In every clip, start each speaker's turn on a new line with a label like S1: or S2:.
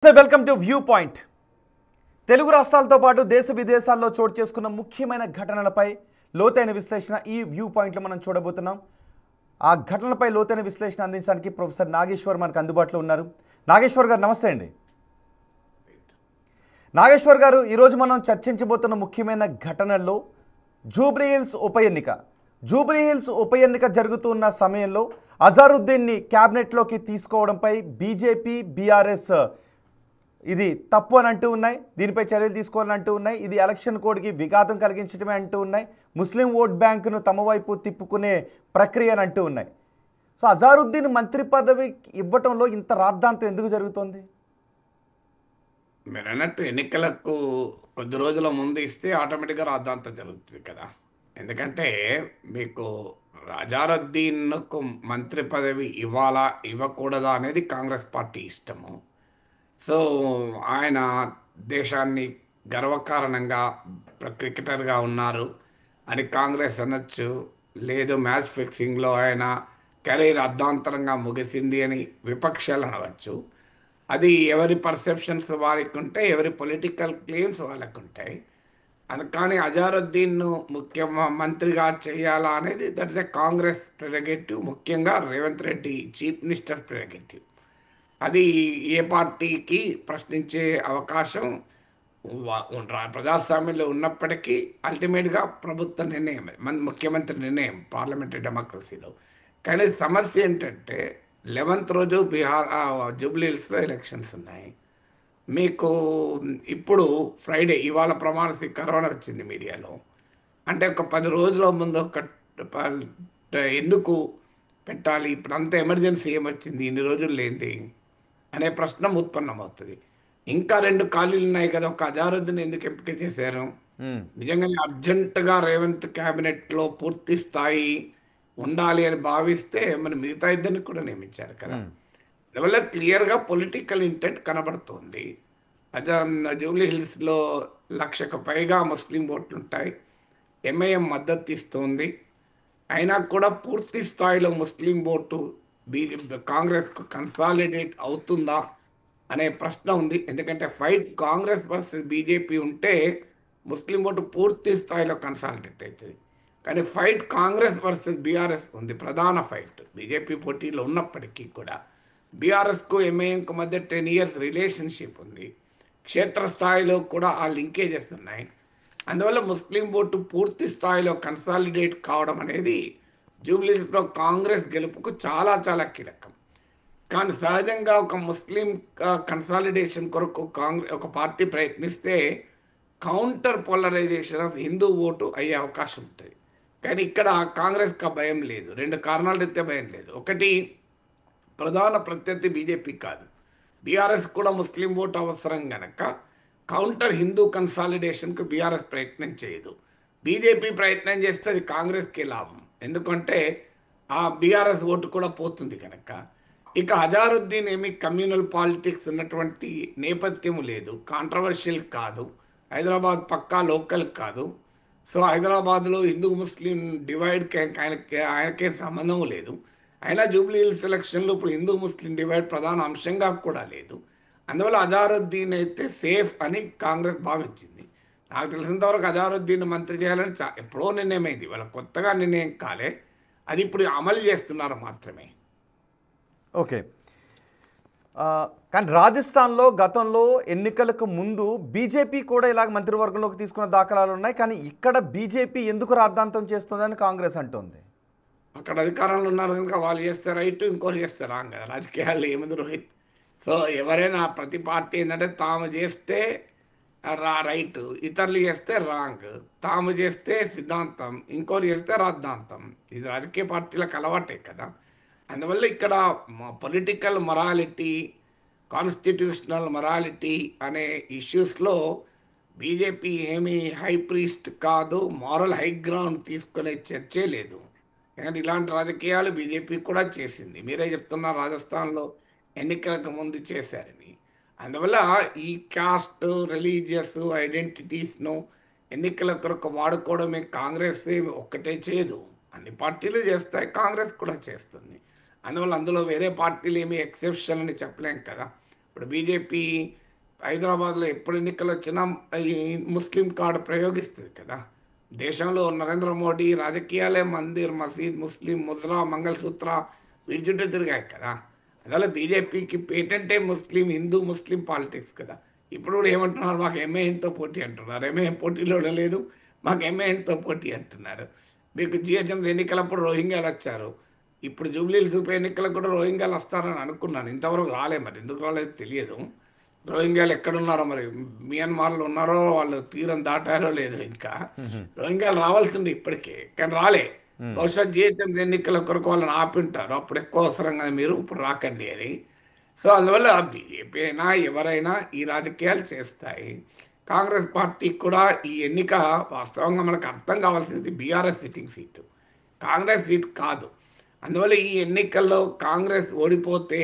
S1: Welcome to view point. Telugu రాష్ట్రాలతో పాటు దేశ విదేశాల్లో చోటు చేసుకున్న ముఖ్యమైన ఘటనలపై లోతైన విశ్లేషణ ఈ వ్యూ పాయింట్లో మనం చూడబోతున్నాం. ఆ ఘటనలపై లోతైన విశ్లేషణ అందించడానికి ప్రొఫెసర్ నాగేశ్వర్ మనకు అందుబాటులో ఉన్నారు. నాగేశ్వర్ గారు నమస్తే అండి. నాగేశ్వర్ గారు, ఈరోజు మనం చర్చించబోతున్న ముఖ్యమైన ఘటనల్లో జూబ్లీహిల్స్ ఉప ఎన్నిక జరుగుతున్న సమయంలో అజారుద్దీన్ని క్యాబినెట్లోకి తీసుకోవడంపై బీజేపీ బీఆర్ఎస్ ఇది తప్పు అని అంటూ ఉన్నాయి. దీనిపై చర్యలు తీసుకోవాలని అంటూ ఉన్నాయి. ఇది ఎలక్షన్ కోడ్కి విఘాతం కలిగించడమే అంటూ ఉన్నాయి. ముస్లిం ఓట్ బ్యాంకును తమ వైపు తిప్పుకునే ప్రక్రియ అని అంటూ ఉన్నాయి. సో అజారుద్దీన్ మంత్రి పదవి ఇవ్వటంలో ఇంత రాద్ధాంతం ఎందుకు జరుగుతోంది?
S2: మీరు అన్నట్టు ఎన్నికలకు కొద్ది రోజుల ముందు ఇస్తే ఆటోమేటిక్గా రాద్ధాంతం జరుగుతుంది కదా. ఎందుకంటే మీకు అజారుద్దీన్కు మంత్రి పదవి ఇవ్వాలా ఇవ్వకూడదా అనేది కాంగ్రెస్ పార్టీ ఇష్టము. సో ఆయన దేశాన్ని గర్వకారణంగా క్రికెటర్గా ఉన్నారు అని కాంగ్రెస్ అనొచ్చు. లేదు, మ్యాచ్ ఫిక్సింగ్లో ఆయన కెరీర్ అర్ధాంతరంగా ముగిసింది అని విపక్షాలు అనవచ్చు. అది ఎవరి పర్సెప్షన్స్ వారికి ఉంటాయి, ఎవరి పొలిటికల్ క్లెయిమ్స్ వాళ్ళకు ఉంటాయి. కానీ అజారుద్దీన్ను మంత్రిగా చేయాలా అనేది that is a Congress prerogative, ముఖ్యంగా Revanth Reddy chief minister prerogative. అది ఏ పార్టీకి ప్రశ్నించే అవకాశం ప్రజాస్వామ్యంలో ఉన్నప్పటికీ అల్టిమేట్గా ప్రభుత్వ నిర్ణయం, ముఖ్యమంత్రి నిర్ణయం పార్లమెంటరీ డెమోక్రసీలో. కానీ సమస్య ఏంటంటే 11th రోజు జూబ్లీహిల్స్లో ఎలక్షన్స్ ఉన్నాయి. మీకు ఇప్పుడు ఫ్రైడే, ఇవాళ ప్రమాణ స్వీకారం వచ్చింది మీడియాలో. అంటే ఒక 10 రోజుల ముందు ఎందుకు పెట్టాలి? ఇప్పుడు అంత ఎమర్జెన్సీ ఏమొచ్చింది ఇన్ని రోజులు లేనిది అనే ప్రశ్న ఉత్పన్నమవుతుంది. ఇంకా 2 ఖాళీలు ఉన్నాయి కదా, ఒక అజారుద్దీన్ ఎందుకు ఎంపిక చేశారు? నిజంగానే అర్జెంటుగా రేవంత్ క్యాబినెట్లో పూర్తి స్థాయి ఉండాలి అని భావిస్తే మరి మిగతా ఇద్దరిని కూడా నియమించారు కదా. అందువల్ల క్లియర్గా పొలిటికల్ ఇంటెంట్ కనబడుతుంది. జూబ్లీహిల్స్లో 1,00,000కు పైగా ముస్లిం ఓట్లు ఉంటాయి. ఎంఐఎం మద్దతు ఇస్తుంది. అయినా కూడా పూర్తి స్థాయిలో ముస్లిం ఓటు కాంగ్రెస్కు కన్సాలిడేట్ అవుతుందా అనే ప్రశ్న ఉంది. ఎందుకంటే ఫైట్ కాంగ్రెస్ వర్సెస్ బీజేపీ ఉంటే ముస్లిం ఓటు పూర్తి స్థాయిలో కన్సాలిడేట్ అవుతుంది. కానీ ఫైట్ కాంగ్రెస్ వర్సెస్ బీఆర్ఎస్ ఉంది, ప్రధాన ఫైట్. బీజేపీ పోటీలో ఉన్నప్పటికీ కూడా బీఆర్ఎస్కు ఎంఐఎంకు మధ్య 10 years రిలేషన్షిప్ ఉంది. క్షేత్రస్థాయిలో కూడా ఆ లింకేజెస్ ఉన్నాయి. అందువల్ల ముస్లిం ఓటు పూర్తి స్థాయిలో కన్సాలిడేట్ కావడం అనేది జూబ్లీహిల్స్లో కాంగ్రెస్ గెలుపుకు చాలా చాలా కీలకం. కానీ సహజంగా ఒక ముస్లిం కన్సాలిడేషన్ కొరకు ఒక పార్టీ ప్రయత్నిస్తే counter polarization of Hindu vote అయ్యే అవకాశం ఉంటుంది. కానీ ఇక్కడ కాంగ్రెస్కి ఆ భయం లేదు. 2 కారణాలు అయితే భయం లేదు. ఒకటి, ప్రధాన ప్రత్యర్థి బీజేపీ కాదు, బీఆర్ఎస్ కూడా ముస్లిం ఓటు అవసరం కనుక కౌంటర్ హిందూ కన్సాలిడేషన్కు బీఆర్ఎస్ ప్రయత్నం చేయదు. బీజేపీ ప్రయత్నం చేస్తే అది కాంగ్రెస్కి లాభం, ఎందుకంటే ఆ బీఆర్ఎస్ ఓటు కూడా పోతుంది కనుక. ఇక అజారుద్దీన్ ఏమి కమ్యూనల్ పాలిటిక్స్ ఉన్నటువంటి నేపథ్యం లేదు, కాంట్రవర్షియల్ కాదు, హైదరాబాద్ పక్కా లోకల్ కాదు. సో హైదరాబాద్లో హిందూ ముస్లిం డివైడ్కి ఆయనకే సంబంధం లేదు. అయినా జూబ్లీహిల్స్ ఎలక్షన్లో ఇప్పుడు హిందూ ముస్లిం డివైడ్ ప్రధాన అంశంగా కూడా లేదు. అందువల్ల అజారుద్దీన్ అయితే సేఫ్ అని కాంగ్రెస్ భావించింది. నాకు తెలిసినంతవరకు అజారుద్దీన్ మంత్రి చేయాలని ఎప్పుడో నిర్ణయమైంది, వాళ్ళ కొత్తగా నిర్ణయం కాలే, అది ఇప్పుడు అమలు చేస్తున్నారు మాత్రమే.
S1: ఓకే, కానీ రాజస్థాన్లో గతంలో ఎన్నికలకు ముందు బీజేపీ కూడా ఇలాగ మంత్రివర్గంలోకి తీసుకున్న దాఖలాలు ఉన్నాయి. కానీ ఇక్కడ బీజేపీ ఎందుకు రాద్ధాంతం చేస్తుందని కాంగ్రెస్ అంటోంది.
S2: అక్కడ అధికారంలో ఉన్నారు కనుక వాళ్ళు చేస్తే రైట్, ఇంకోటి చేస్తే రాంగ్ కదా. రాజకీయాల్లో ఏముంది రోహిత్. సో ఎవరైనా ప్రతి పార్టీ ఏంటంటే తాము చేస్తే రైట్, ఇతరులు చేస్తే రాంగ్, తాము చేస్తే సిద్ధాంతం, ఇంకోటి చేస్తే రాద్ధాంతం. ఇది రాజకీయ పార్టీలకు అలవాటే కదా. అందువల్ల ఇక్కడ పొలిటికల్ మొరాలిటీ, కాన్స్టిట్యూషనల్ మొరాలిటీ అనే ఇష్యూస్లో బీజేపీ ఏమీ హై ప్రీస్ట్ కాదు, మారల్ హై గ్రౌండ్ తీసుకునే చర్చే లేదు. ఎందుకంటే ఇలాంటి రాజకీయాలు బీజేపీ కూడా చేసింది. మీరే చెప్తున్నారు రాజస్థాన్లో ఎన్నికలకు ముందు చేశారని. అందువల్ల ఈ కాస్ట్, రిలీజియస్ ఐడెంటిటీస్ను ఎన్నికల కొరకు వాడుకోవడమే కాంగ్రెస్ ఒక్కటే చేయదు, అన్ని పార్టీలు చేస్తాయి, కాంగ్రెస్ కూడా చేస్తుంది. అందువల్ల అందులో వేరే పార్టీలు ఏమీ ఎక్సెప్షన్ అని చెప్పలేం కదా. ఇప్పుడు బీజేపీ హైదరాబాద్లో ఎప్పుడు ఎన్నికలు వచ్చినా ఈ ముస్లిం కార్డు ప్రయోగిస్తుంది కదా. దేశంలో నరేంద్ర మోడీ రాజకీయాలే మందిర్, మసీద్, ముస్లిం, ముజ్రా, మంగళసూత్ర వీటి చుట్టూ తిరిగాయి కదా. అందువల్ల బీజేపీకి పేటెంటే ముస్లిం, హిందూ ముస్లిం పాలిటిక్స్ కదా. ఇప్పుడు కూడా ఏమంటున్నారు, మాకు ఎంఏఎన్తో పోటీ అంటున్నారు. ఎంఏఎన్ పోటీలో లేదు, మాకు ఎంఏఎన్తో పోటీ అంటున్నారు. మీకు జిహెచ్ఎంసీ ఎన్నికలప్పుడు రోహింగ్యాలు వచ్చారు. ఇప్పుడు జూబ్లీహిల్స్ ఉప ఎన్నికలకు కూడా రోహింగ్యాలు వస్తారని అనుకున్నాను. ఇంతవరకు రాలే, మరి ఎందుకు రాలేదు తెలియదు. రోహింగ్యాలు ఎక్కడున్నారో, మరి మియన్మార్లో ఉన్నారో, వాళ్ళు తీరం దాటారో లేదో. ఇంకా రోహింగ్యాలు రావాల్సింది ఇప్పటికే, కానీ రాలే. బహుశా జిహెచ్ఎంసీ ఎన్నికల కొరకు వాళ్ళని ఆపింటారు, అప్పుడు ఎక్కువ అవసరం కదా మీరు ఇప్పుడు రాకండి అని. సో అందువల్ల బీజేపీ అయినా ఎవరైనా ఈ రాజకీయాలు చేస్తాయి. కాంగ్రెస్ పార్టీ కూడా ఈ ఎన్నిక వాస్తవంగా మనకు అర్థం కావాల్సింది BRS sitting seat, Congress seat కాదు. అందువల్ల ఈ ఎన్నికల్లో కాంగ్రెస్ ఓడిపోతే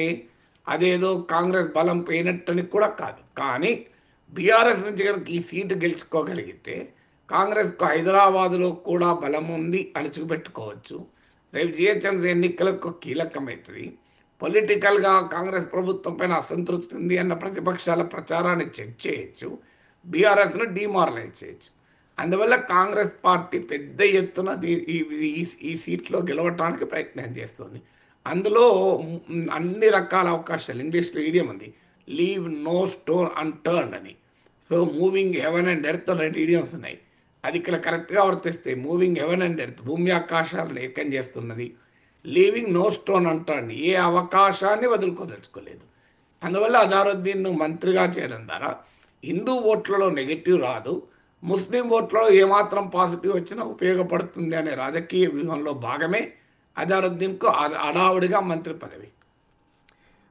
S2: అదేదో కాంగ్రెస్ బలం పోయినట్టని కూడా కాదు. కానీ బీఆర్ఎస్ నుంచి కనుక ఈ సీటు గెలుచుకోగలిగితే కాంగ్రెస్కు హైదరాబాదులో కూడా బలం ఉంది అని చూపెట్టుకోవచ్చు. రేపు జిహెచ్ఎంసీ ఎన్నికలకు కీలకమవుతుంది. పొలిటికల్గా కాంగ్రెస్ ప్రభుత్వం పైన అసంతృప్తి ఉంది అన్న ప్రతిపక్షాల ప్రచారాన్ని చెక్ చేయొచ్చు, బీఆర్ఎస్ను డిమారలైజ్ చేయొచ్చు. అందువల్ల కాంగ్రెస్ పార్టీ పెద్ద ఎత్తున ఈ సీట్లో గెలవటానికి ప్రయత్నం చేస్తుంది. అందులో అన్ని రకాల అవకాశాలు, ఇంగ్లీష్లో ఈడియం ఉంది, లీవ్ నో స్టోన్ అన్టర్న్ అని. So moving heaven and earth అనే ఈడియమ్స్ ఉన్నాయి. అది ఇక్కడ కరెక్ట్గా వర్తిస్తే మూవింగ్ హెవెన్ అండ్ ఎర్త్, భూమి ఆకాశాలను ఏకం చేస్తున్నది. లీవింగ్ నో స్టోన్ అంటాడు, ఏ అవకాశాన్ని వదులుకోదలుచుకోలేదు. అందువల్ల అజారుద్దీన్ను మంత్రిగా చేయడం ద్వారా హిందూ ఓట్లలో నెగిటివ్ రాదు, ముస్లిం ఓట్లలో ఏమాత్రం పాజిటివ్ వచ్చినా ఉపయోగపడుతుంది అనే రాజకీయ వ్యూహంలో భాగమే అజారుద్దీన్కు అడావుడిగా మంత్రి పదవి.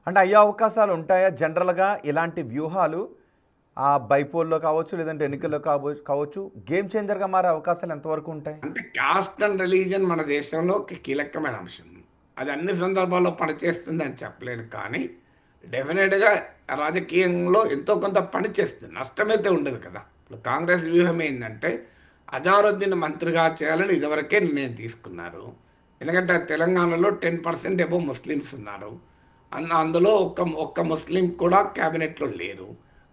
S1: అంటే అయ్యే అవకాశాలు ఉంటాయా జనరల్గా ఇలాంటి వ్యూహాలు? ఆ బైపోల్లో కావచ్చు, లేదంటే ఎన్నికల్లో కావచ్చు, గేమ్ చేంజర్గా మారే అవకాశాలు ఎంతవరకు ఉంటాయి?
S2: అంటే కాస్ట్ అండ్ రిలీజన్ మన దేశంలో ఒక కీలకమైన అంశం. అది అన్ని సందర్భాల్లో పనిచేస్తుంది అని చెప్పలేను, కానీ డెఫినెట్గా రాజకీయంలో ఎంతో కొంత పనిచేస్తుంది, నష్టమైతే ఉండదు కదా. ఇప్పుడు కాంగ్రెస్ వ్యూహం ఏంటంటే అజారుద్దీన్ మంత్రిగా చేయాలని ఇదివరకే నిర్ణయం తీసుకున్నారు. ఎందుకంటే తెలంగాణలో 10% ఎబో ముస్లిమ్స్ ఉన్నారు. అందులో ఒక్క ముస్లిం కూడా క్యాబినెట్లో లేరు.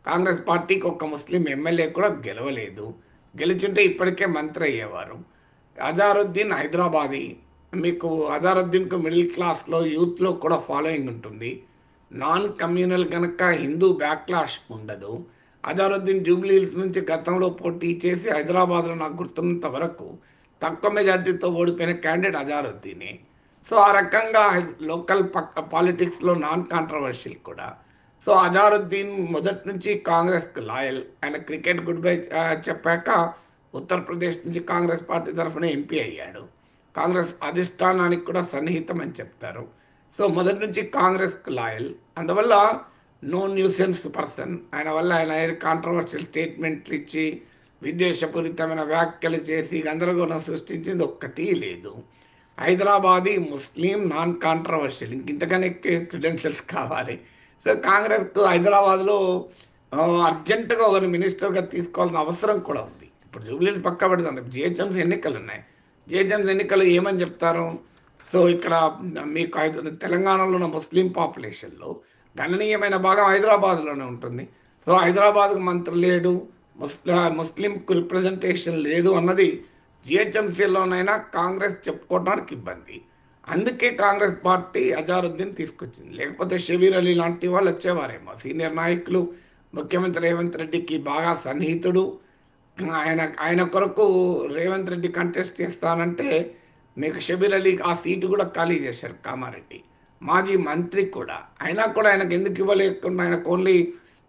S2: కాంగ్రెస్ పార్టీకి ఒక్క ముస్లిం ఎమ్మెల్యే కూడా గెలవలేదు. గెలిచుంటే ఇప్పటికే మంత్రి అయ్యేవారు. అజారుద్దీన్ హైదరాబాదీ, మీకు అజారుద్దీన్కు మిడిల్ క్లాస్లో యూత్లో కూడా ఫాలోయింగ్ ఉంటుంది. నాన్ కమ్యూనల్ కనుక హిందూ బ్యాక్లాష్ ఉండదు. అజారుద్దీన్ జూబ్లీహిల్స్ నుంచి గతంలో పోటీ చేసి హైదరాబాద్లో నాకు గుర్తున్నంత వరకు తక్కువ మెజార్టీతో ఓడిపోయిన క్యాండిడేట్ అజారుద్దీనే. సో ఆ రకంగా లోకల్ పాలిటిక్స్లో నాన్ కాంట్రవర్షియల్ కూడా. సో అజారుద్దీన్ మొదటి నుంచి కాంగ్రెస్కి లాయల్. ఆయన క్రికెట్ గుడ్ బై చెప్పాక ఉత్తరప్రదేశ్ నుంచి కాంగ్రెస్ పార్టీ తరఫున ఎంపీ అయ్యాడు. కాంగ్రెస్ అధిష్టానానికి కూడా సన్నిహితం అని చెప్తారు. సో మొదటి నుంచి కాంగ్రెస్కి లాయల్. అందువల్ల నో న్యూసెన్స్ పర్సన్. ఆయన వల్ల ఆయన కాంట్రవర్షియల్ స్టేట్మెంట్లు ఇచ్చి విద్వేషపూరితమైన వ్యాఖ్యలు చేసి గందరగోళం సృష్టించింది ఒక్కటి లేదు. హైదరాబాదీ, ముస్లిం, నాన్ కాంట్రవర్షియల్, ఇంతకనే క్రెడెన్షియల్స్ కావాలి. సో కాంగ్రెస్కు హైదరాబాద్లో అర్జెంటుగా ఒకరు మినిస్టర్గా తీసుకోవాల్సిన అవసరం కూడా ఉంది. ఇప్పుడు జూబ్లీహిల్స్ పక్క పెడతాను, జిహెచ్ఎంసీ ఎన్నికలు ఉన్నాయి. జిహెచ్ఎంసీ ఎన్నికలు ఏమని చెప్తారు? సో ఇక్కడ మీకు తెలంగాణలో ఉన్న ముస్లిం పాపులేషన్లో గణనీయమైన భాగం హైదరాబాద్లోనే ఉంటుంది. సో హైదరాబాద్కు మంత్రి లేడు, ముస్లింకు రిప్రజెంటేషన్ లేదు అన్నది జిహెచ్ఎంసీలోనైనా కాంగ్రెస్ చెప్పుకోవడానికి ఇబ్బంది. అందుకే కాంగ్రెస్ పార్టీ అజారుద్దీన్ తీసుకొచ్చింది. లేకపోతే షబీర్ అలీ లాంటి వాళ్ళు వచ్చేవారేమో. సీనియర్ నాయకులు, ముఖ్యమంత్రి రేవంత్ రెడ్డికి బాగా సన్నిహితుడు. ఆయన కొరకు రేవంత్ రెడ్డి కంటెస్ట్ చేస్తానంటే మీకు షబీర్ అలీ ఆ సీటు కూడా ఖాళీ చేశారు కామారెడ్డి, మాజీ మంత్రి కూడా. అయినా కూడా ఆయనకు ఎందుకు ఇవ్వలేకుండా ఆయనకు ఓన్లీ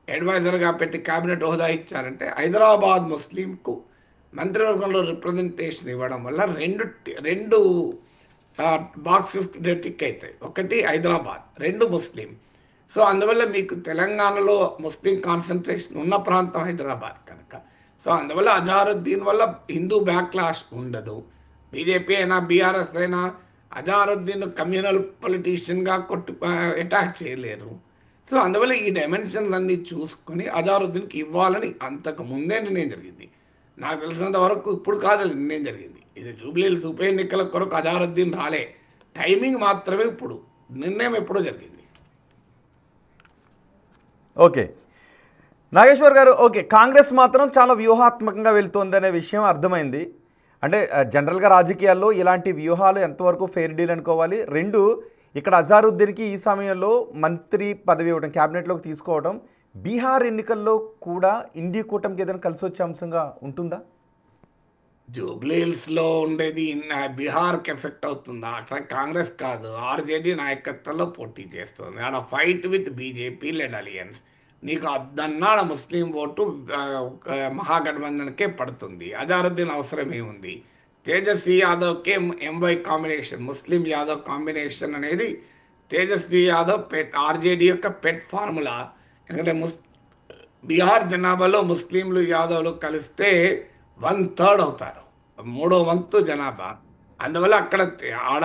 S2: అడ్వైజర్గా పెట్టి క్యాబినెట్ హోదా ఇచ్చారంటే హైదరాబాద్ ముస్లింకు మంత్రివర్గంలో రిప్రజెంటేషన్ ఇవ్వడం వల్ల రెండు బాక్సెస్ టిక్ అవుతాయి. ఒకటి హైదరాబాద్, రెండు ముస్లిం. సో అందువల్ల మీకు తెలంగాణలో ముస్లిం కాన్సన్ట్రేషన్ ఉన్న ప్రాంతం హైదరాబాద్ కనుక. సో అందువల్ల అజారుద్దీన్ వల్ల హిందూ బ్యాక్లాష్ ఉండదు. బీజేపీ అయినా బీఆర్ఎస్ అయినా అజారుద్దీన్ కమ్యూనల్ పొలిటీషియన్గా అటాక్ చేయలేరు. సో అందువల్ల ఈ డైమెన్షన్స్ అన్నీ చూసుకొని అజారుద్దీన్కి ఇవ్వాలని అంతకు ముందే నిర్ణయం జరిగింది. నాకు తెలిసినంత వరకు ఇప్పుడు కాదు నిర్ణయం జరిగింది. ఇది జూబ్లీహిల్స్ ఉప ఎన్నికల కొరకు అజారుద్దీన్ రాలే, టైమింగ్ మాత్రమే ఇప్పుడు, నిర్ణయం ఎప్పుడో జరిగింది.
S1: ఓకే, నాగేశ్వర్ గారు, ఓకే, కాంగ్రెస్ మాత్రం చాలా వ్యూహాత్మకంగా వెళ్తోంది అనే విషయం అర్థమైంది. అంటే జనరల్గా రాజకీయాల్లో ఇలాంటి వ్యూహాలు ఎంతవరకు ఫెయిర్ డీల్ అనుకోవాలి? రెండు, ఇక్కడ అజారుద్దీన్కి ఈ సమయంలో మంత్రి పదవి ఇవ్వడం, క్యాబినెట్లోకి తీసుకోవడం బీహార్ ఎన్నికల్లో కూడా ఇండి కూటమికి ఏదైనా కలిసి వచ్చే అంశంగా ఉంటుందా?
S2: జూబ్లీహిల్స్లో ఉండేది బీహార్కి ఎఫెక్ట్ అవుతుందా? అక్కడ కాంగ్రెస్ కాదు, ఆర్జేడీ నాయకత్వంలో పోటీ చేస్తుంది. ఆడ fight with BJP led alliance. నీకు అద్దన్నాడ ముస్లిం ఓటు మహాగఠబంధన్కే పడుతుంది. అజారుద్దీన్ అవసరం ఏముంది? తేజస్వి యాదవ్కే ఎంవై కాంబినేషన్, ముస్లిం యాదవ్ కాంబినేషన్ అనేది తేజస్వి యాదవ్ ఆర్జేడీ యొక్క పెట్ ఫార్ములా. ఎందుకంటే బీహార్ జనాభాలో ముస్లింలు యాదవ్లు కలిస్తే 1/3 అవుతారు, 3వ వంతు జనాభా. అందువల్ల అక్కడ ఆడ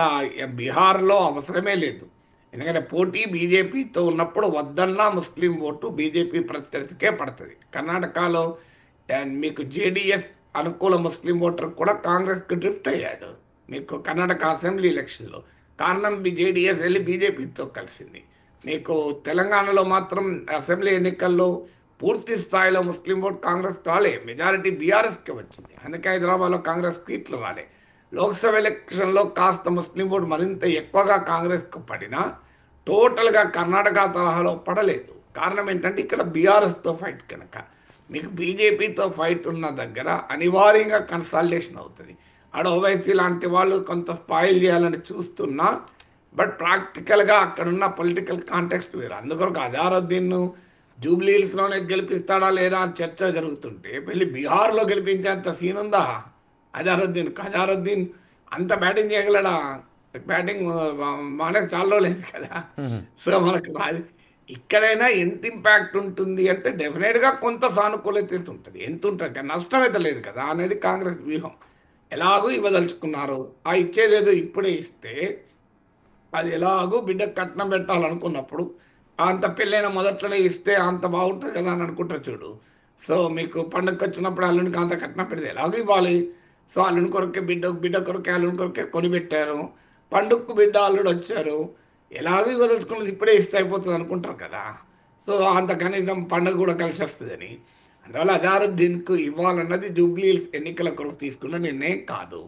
S2: బీహార్లో అవసరమే లేదు. ఎందుకంటే పోటీ బీజేపీతో ఉన్నప్పుడు వద్దన్నా ముస్లిం ఓటు బీజేపీ ప్రత్యర్థికే పడుతుంది. కర్ణాటకలో మీకు జేడీఎస్ అనుకూల ముస్లిం ఓటర్ కూడా కాంగ్రెస్కి డ్రిఫ్ట్ అయ్యాడు మీకు కర్ణాటక అసెంబ్లీ ఎలక్షన్లో. కారణం జేడీఎస్ వెళ్ళి బీజేపీతో కలిసింది. మీకు తెలంగాణలో మాత్రం అసెంబ్లీ ఎన్నికల్లో పూర్తి స్థాయిలో ముస్లిం ఓట్ కాంగ్రెస్ రాలే, మెజారిటీ బీఆర్ఎస్కి వచ్చింది. అందుకే హైదరాబాద్లో కాంగ్రెస్ సీట్లు రాలే. లోక్సభ ఎలక్షన్లో కాస్త ముస్లిం ఓట్ మరింత ఎక్కువగా కాంగ్రెస్కు పడినా టోటల్గా కర్ణాటక తరహాలో పడలేదు. కారణం ఏంటంటే ఇక్కడ బీఆర్ఎస్తో ఫైట్ కనుక. మీకు బీజేపీతో ఫైట్ ఉన్న దగ్గర అనివార్యంగా కన్సాలిడేషన్ అవుతుంది. ఆడ ఓవైసీ లాంటి వాళ్ళు కొంత స్పాయిల్ చేయాలని చూస్తున్నా, బట్ ప్రాక్టికల్గా అక్కడున్న పొలిటికల్ కాంటెక్స్ట్ వేరు. అందుకొరకు అజారుద్దీన్ను జూబ్లీహిల్స్లోనే గెలిపిస్తాడా లేదా అని చర్చ జరుగుతుంటే వెళ్ళి బీహార్లో గెలిపించేంత సీన్ ఉందా అజారుద్దీన్ అంత బ్యాటింగ్ చేయగలడా? బ్యాటింగ్ మనకు చాలా లేదు కదా. సో మనకు ఇక్కడైనా ఎంత ఇంపాక్ట్ ఉంటుంది అంటే డెఫినెట్గా కొంత సానుకూలత ఉంటుంది. ఎంత ఉంటుంది కానీ నష్టం అయితే లేదు కదా అనేది కాంగ్రెస్ వ్యూహం. ఎలాగూ ఇవ్వదలుచుకున్నారు, ఆ ఇచ్చేదేదో ఇప్పుడే ఇస్తే అది ఎలాగూ బిడ్డకు కట్నం పెట్టాలనుకున్నప్పుడు అంత పెళ్ళైన మొదట్లోనే ఇస్తే అంత బాగుంటుంది కదా అని అనుకుంటారు చూడు. సో మీకు పండుగకి వచ్చినప్పుడు అల్లునికి అంత కట్నం పెడితే ఎలాగో ఇవ్వాలి. సో అల్లుని కొరకే బిడ్డ కొరకే అల్లుని కొరకే కొనిపెట్టారు, పండుగకు బిడ్డ అల్లుడు వచ్చారు, ఎలాగో ఇవ్వదలుచుకున్నది ఇప్పుడే ఇస్తే అయిపోతుంది అనుకుంటారు కదా. సో అంత కనీసం పండుగ కూడా కలిసి వస్తుందని. అందువల్ల అజారుద్దీన్కు ఇవ్వాలన్నది జూబ్లీహిల్స్ ఎన్నికల కొరకు తీసుకున్న నిర్ణయం కాదు.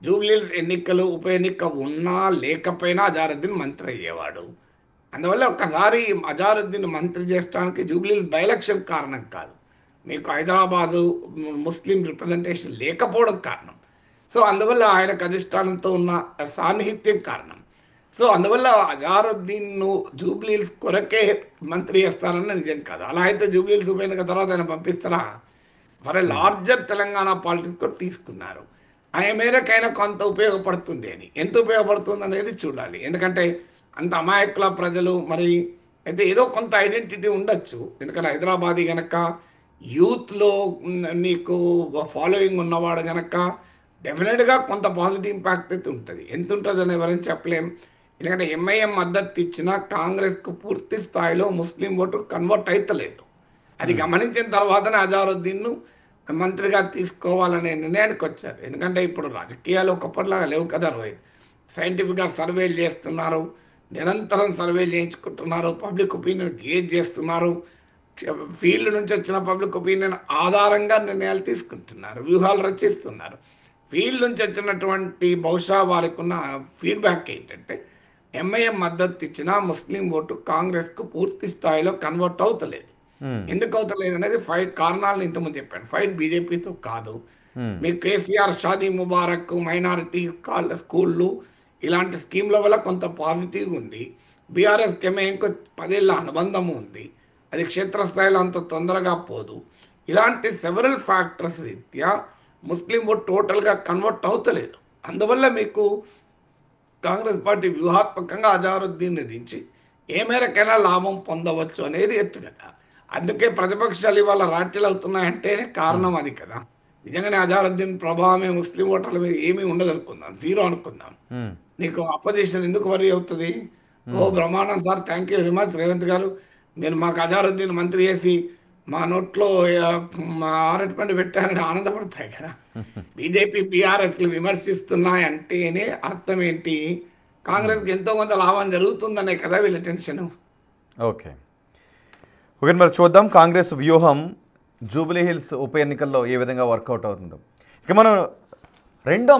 S2: జూబ్లీహిల్స్ ఎన్నికలు ఉప ఎన్నిక ఉన్నా లేకపోయినా అజారుద్దీన్ మంత్రి అయ్యేవాడు. అందువల్ల ఒక్కసారి అజారుద్దీన్ మంత్రి చేయడానికి జూబ్లీహిల్స్ బై ఎలక్షన్ కారణం కాదు, మీకు హైదరాబాదు ముస్లిం రిప్రజెంటేషన్ లేకపోవడం కారణం. సో అందువల్ల ఆయనకు అధిష్టానంతో ఉన్న సాన్నిహిత్యం కారణం. సో అందువల్ల అజారుద్దీన్ను జూబ్లీహిల్స్ కొరకే మంత్రి చేస్తారని నిజం కాదు. అలా అయితే జూబ్లీహిల్స్ ఉప ఎన్నిక తర్వాత ఆయన పంపిస్తారా? For a larger Telangana politics కూడా తీసుకున్నారు. ఆయన మేరకైనా కొంత ఉపయోగపడుతుంది అని. ఎంత ఉపయోగపడుతుంది అనేది చూడాలి. ఎందుకంటే అంత అమాయకుల ప్రజలు మరి అయితే ఏదో కొంత ఐడెంటిటీ ఉండొచ్చు. ఎందుకంటే హైదరాబాదీ కనుక యూత్లో నీకు ఫాలోయింగ్ ఉన్నవాడు కనుక డెఫినెట్గా కొంత పాజిటివ్ ఇంపాక్ట్ అయితే ఉంటుంది. ఎంత ఉంటుంది అని ఎవరైనా చెప్పలేం. ఎందుకంటే ఎంఐఎం మద్దతు ఇచ్చిన కాంగ్రెస్కు పూర్తి స్థాయిలో ముస్లిం ఓటు కన్వర్ట్ అవుతలేదు. అది గమనించిన తర్వాతనే అజారుద్దీన్ను మంత్రిగా తీసుకోవాలనే నిర్ణయానికి వచ్చారు. ఎందుకంటే ఇప్పుడు రాజకీయాలు ఒకప్పటిలాగా లేవు కదా రోహిత్. సైంటిఫిక్గా సర్వేలు చేస్తున్నారు, నిరంతరం సర్వేలు చేయించుకుంటున్నారు, పబ్లిక్ ఒపీనియన్ గేజ్ చేస్తున్నారు, ఫీల్డ్ నుంచి వచ్చిన పబ్లిక్ ఒపీనియన్ ఆధారంగా నిర్ణయాలు తీసుకుంటున్నారు, వ్యూహాలు రచిస్తున్నారు. ఫీల్డ్ నుంచి వచ్చినటువంటి బహుశా వారికి ఉన్న ఫీడ్బ్యాక్ ఏంటంటే ఎంఐఎం మద్దతు ఇచ్చిన ముస్లిం ఓటు కాంగ్రెస్కు పూర్తి స్థాయిలో కన్వర్ట్ అవుతలేదు. ఎందుకు అవుతలేదు అనేది 5 కారణాలను ఇంతకుముందు చెప్పాను. ఫైట్ బీజేపీతో కాదు, మీకు కేసీఆర్ షాదీ ముబారక్, మైనారిటీ స్కూళ్ళు ఇలాంటి స్కీమ్ల వల్ల కొంత పాజిటివ్ ఉంది. బీఆర్ఎస్కి ఎంఐఎంకు 10 ఏళ్ళ అనుబంధము ఉంది, అది క్షేత్రస్థాయిలో అంత తొందరగా పోదు. ఇలాంటి సెవరల్ ఫ్యాక్టర్స్ రీత్యా ముస్లిం ఓట్ టోటల్గా కన్వర్ట్ అవుతలేదు. అందువల్ల మీకు కాంగ్రెస్ పార్టీ వ్యూహాత్మకంగా అజారుద్దీన్ని దించి ఏ మేరకైనా లాభం పొందవచ్చు అనేది ఎత్తుగట. అందుకే ప్రతిపక్షాలు ఇవాళ రాట్యలు అవుతున్నాయంటేనే కారణం అది కదా. నిజంగానే అజారుద్దీన్ ప్రభావమే ముస్లిం ఓటర్ల మీద ఏమీ ఉండదనుకుందాం, 0 అనుకుందాం. నీకు అపోజిషన్ ఎందుకు వరి అవుతుంది? ఓ బ్రహ్మాండం sir, thank you very much Revanth గారు, మీరు మాకు అజారుద్దీన్ మంత్రి చేసి మా నోట్లో ఆరటి పండు పెట్టారని ఆనందపడతాయి కదా. బీజేపీ బీఆర్ఎస్లు విమర్శిస్తున్నాయి అంటేనే అర్థం ఏంటి? కాంగ్రెస్కి ఎంతో కొంత లాభం జరుగుతుందనే కదా వీళ్ళ టెన్షన్.
S1: ఓకే ఓకే, మరి చూద్దాం కాంగ్రెస్ వ్యూహం జూబ్లీ హిల్స్ ఉప ఎన్నికల్లో ఏ విధంగా వర్కౌట్ అవుతుందో. ఇక మనం రెండో